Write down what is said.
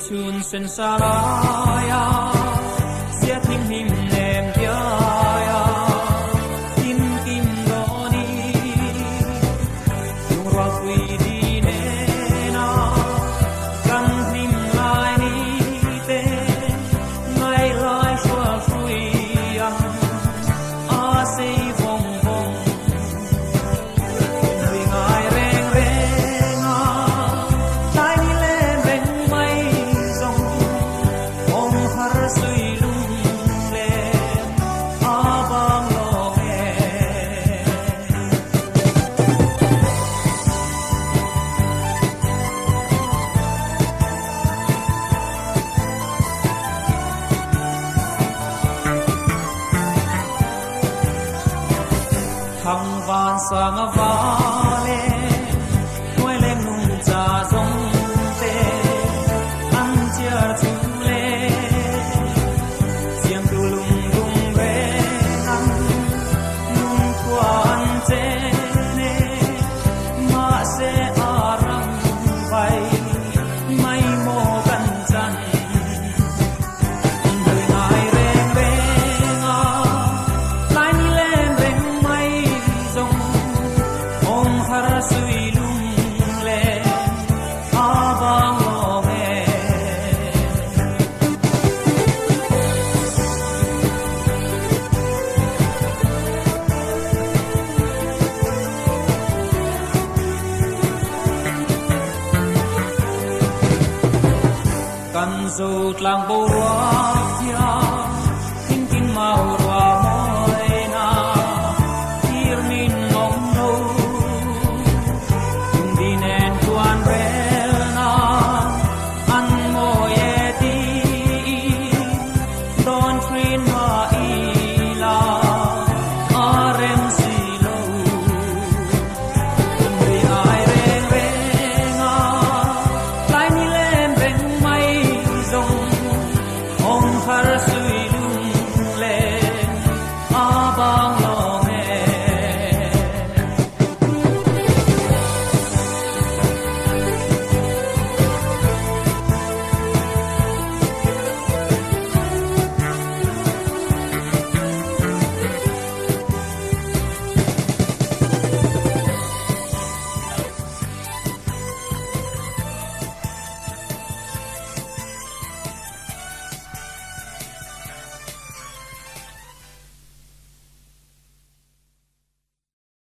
chun sen salaya sia thim him nem pya ya kim kim lo ni yung ra quy đi ne na kan him lai ni te mai lai shua shui ya a sei vong vong vì ngài reng reng a tai ni lên reng mai dòng om har sui lung le a bang lo he thăng van sang vale nuôi lên nung trà giống tê ăn chia chu lê xiêm tu lung lung về ăn nung quan chê nê ma se arang vai mai mo kan chan đời ngài reng reng a lai ni lên reng mai dòng om har sui lung le a bang lo he kan zo tlang bo wa